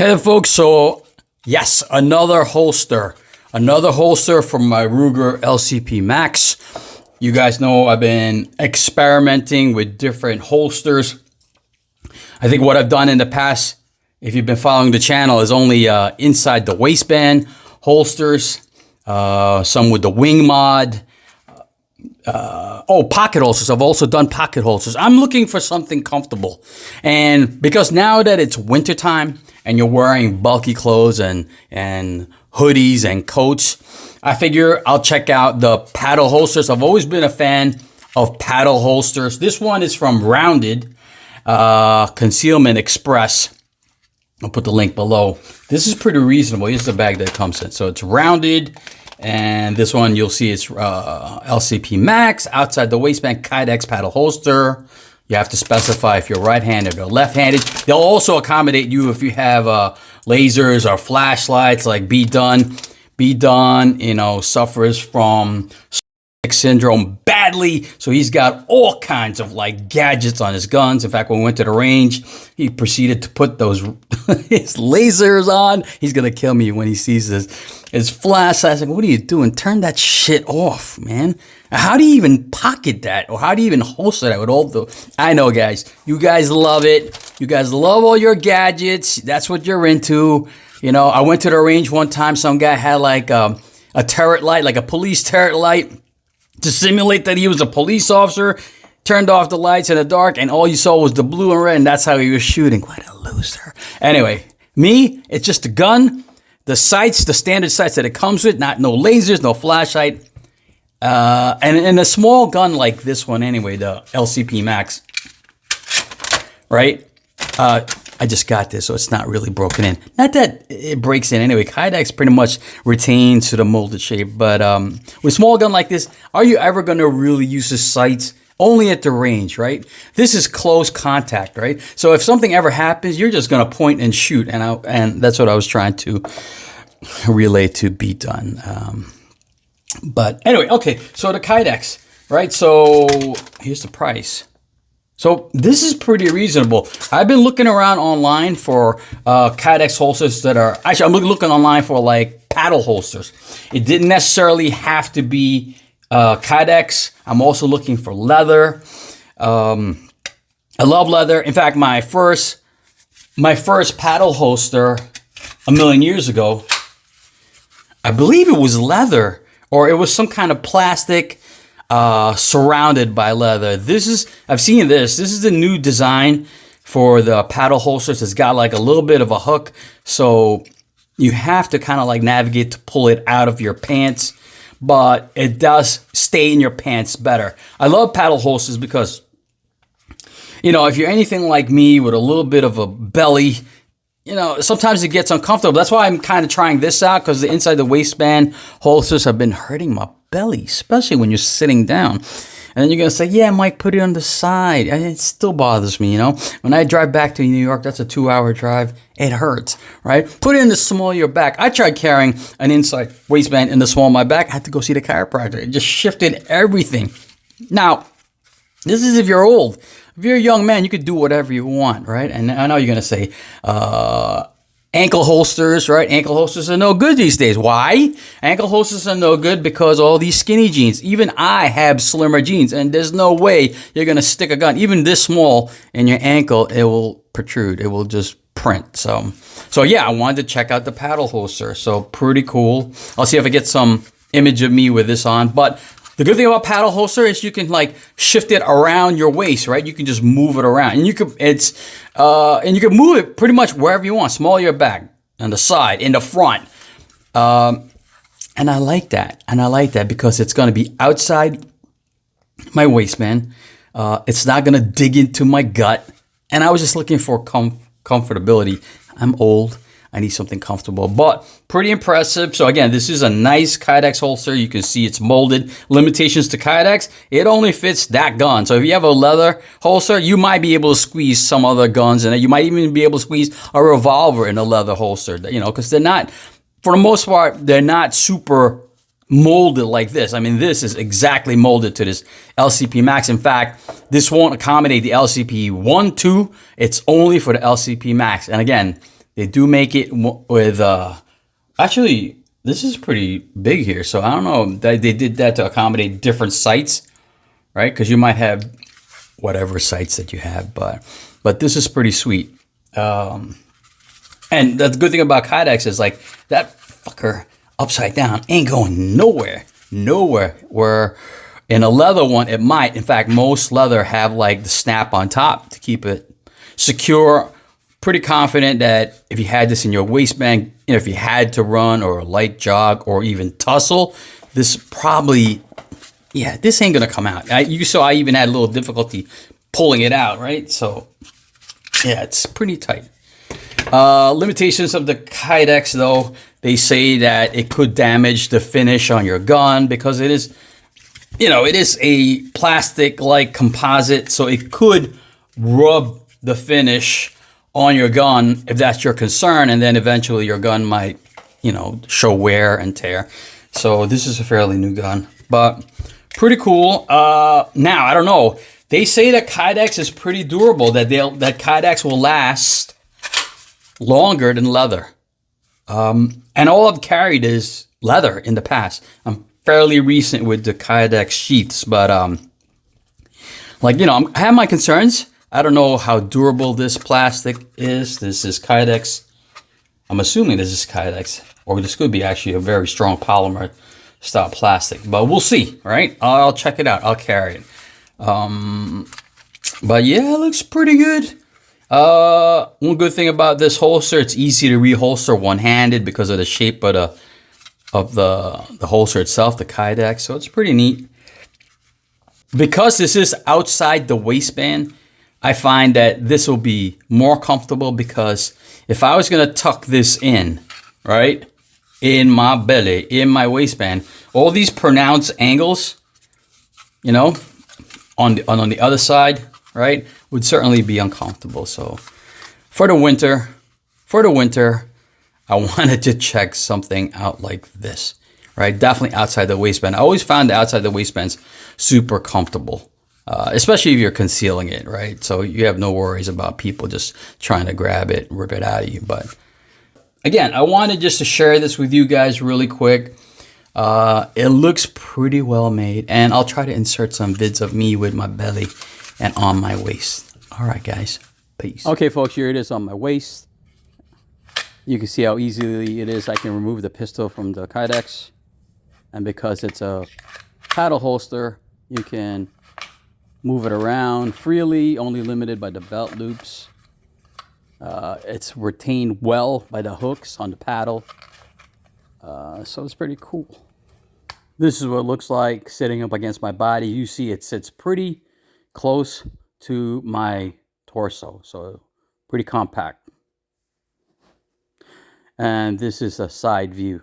Hey there, folks. So yes, another holster from my Ruger LCP Max. You guys know I've been experimenting with different holsters. I think what I've done in the past, if you've been following the channel, is only inside the waistband holsters, some with the wing mod. Pocket holsters. I've also done pocket holsters. I'm looking for something comfortable. And because now that it's wintertime and you're wearing bulky clothes and hoodies and coats, I figure I'll check out the paddle holsters. I've always been a fan of paddle holsters. This one is from Rounded Concealment Express. I'll put the link below. This is pretty reasonable. Here's the bag that it comes in. So it's rounded. And this one, you'll see it's LCP Max, outside the waistband, Kydex paddle holster. You have to specify if you're right-handed or left-handed. They'll also accommodate you if you have lasers or flashlights, like B Dunn. B Dunn, suffers from syndrome badly, so he's got all kinds of like gadgets on his guns. In fact, when we went to the range, he proceeded to put those his lasers on. He's gonna kill me when he sees his flash. I was like, what are you doing? Turn that shit off, man. How do you even pocket that, or how do you even holster that with all the... I know, guys, you guys love it. You guys love all your gadgets. That's what you're into. I went to the range one time. Some guy had like a turret light, like a police turret light, to simulate that he was a police officer. Turned off the lights in the dark, and all you saw was the blue and red, and that's how he was shooting. What a loser. Anyway, me, it's just a gun. The sights, the standard sights that it comes with, no lasers, no flashlight. And a small gun like this one anyway, the LCP Max, right? I just got this, so it's not really broken in. Not that it breaks in anyway. Kydex pretty much retains to the molded shape. But with a small gun like this, are you ever going to really use the sights? Only at the range, right? This is close contact, right? So if something ever happens, you're just going to point and shoot. And that's what I was trying to relay to be done. But anyway, okay. So the Kydex, right? So here's the price. So this is pretty reasonable. I've been looking around online for Kydex holsters that are... Actually, I'm looking online for like paddle holsters. It didn't necessarily have to be Kydex. I'm also looking for leather. I love leather. In fact, my first paddle holster a million years ago, I believe it was leather, or it was some kind of plastic surrounded by leather. I've seen this. This is the new design for the paddle holsters. It's got like a little bit of a hook, so you have to kind of like navigate to pull it out of your pants, but it does stay in your pants better. I love paddle holsters because, if you're anything like me with a little bit of a belly, sometimes it gets uncomfortable. That's why I'm kind of trying this out, because the inside the waistband holsters have been hurting my belly, especially when you're sitting down. And then you're going to say, yeah, Mike, put it on the side. And it still bothers me, When I drive back to New York, that's a 2-hour drive. It hurts, right? Put it in the small of your back. I tried carrying an inside waistband in the small of my back. I had to go see the chiropractor. It just shifted everything. Now, this is if you're old. If you're a young man, you could do whatever you want, right? And I know you're going to say, ankle holsters, right? Ankle holsters are no good these days. Why? Ankle holsters are no good because all these skinny jeans. Even I have slimmer jeans, and there's no way you're going to stick a gun, even this small, in your ankle. It will protrude. It will just print. So yeah, I wanted to check out the paddle holster. So pretty cool. I'll see if I get some image of me with this on. But the good thing about paddle holster is you can like shift it around your waist, right? You can just move it around, and you can move it pretty much wherever you want. Small your back, on the side, in the front, and I like that. And I like that because it's going to be outside my waistband. It's not going to dig into my gut. And I was just looking for comfortability. I'm old. I need something comfortable, but pretty impressive. So again, this is a nice Kydex holster. You can see it's molded. Limitations to Kydex, it only fits that gun. So if you have a leather holster, you might be able to squeeze some other guns in it. You might even be able to squeeze a revolver in a leather holster, because they're not, for the most part, they're not super molded like this. I mean, this is exactly molded to this LCP Max. In fact, this won't accommodate the LCP 1, 2. It's only for the LCP Max. And again, They do make it with actually this is pretty big here, so I don't know that they did that to accommodate different sites, right? Because you might have whatever sites that you have, but this is pretty sweet. And the good thing about Kydex is like that fucker upside down ain't going nowhere, nowhere. Where in a leather one, it might. In fact, most leather have like the snap on top to keep it secure. Pretty confident that if you had this in your waistband, you know, if you had to run or a light jog or even tussle, this probably, yeah, this ain't gonna come out. You saw I even had a little difficulty pulling it out, right? So yeah, it's pretty tight. Limitations of the Kydex, though, they say that it could damage the finish on your gun because it is, you know, it is a plastic-like composite, so it could rub the finish on your gun if that's your concern, and then eventually your gun might, you know, show wear and tear. So this is a fairly new gun, but pretty cool. Now, I don't know. They say that Kydex is pretty durable, that Kydex will last longer than leather. And all I've carried is leather in the past. I'm fairly recent with the Kydex sheaths, but like, you know, I have my concerns. I don't know how durable this plastic is. This is Kydex. I'm assuming this is Kydex, or this could be actually a very strong polymer style plastic, but we'll see, right? I'll check it out. I'll carry it. But yeah, it looks pretty good. One good thing about this holster, it's easy to reholster one-handed because of the shape of the holster itself, the Kydex. So it's pretty neat. Because this is outside the waistband, I find that this will be more comfortable because if I was gonna tuck this in, right, in my belly, in my waistband, all these pronounced angles, you know, on the other side, right, would certainly be uncomfortable. So for the winter, I wanted to check something out like this, right? Definitely outside the waistband. I always found the outside the waistbands super comfortable, especially if you're concealing it, right? So you have no worries about people just trying to grab it, rip it out of you. But again, I wanted just to share this with you guys really quick. It looks pretty well made, and I'll try to insert some vids of me with my belly and on my waist. All right, guys, peace. Okay, folks, here it is on my waist. You can see how easily it is. I can remove the pistol from the Kydex, and because it's a paddle holster, you can move it around freely, only limited by the belt loops. It's retained well by the hooks on the paddle. So it's pretty cool. This is what it looks like sitting up against my body. You see it sits pretty close to my torso, so pretty compact. And this is a side view.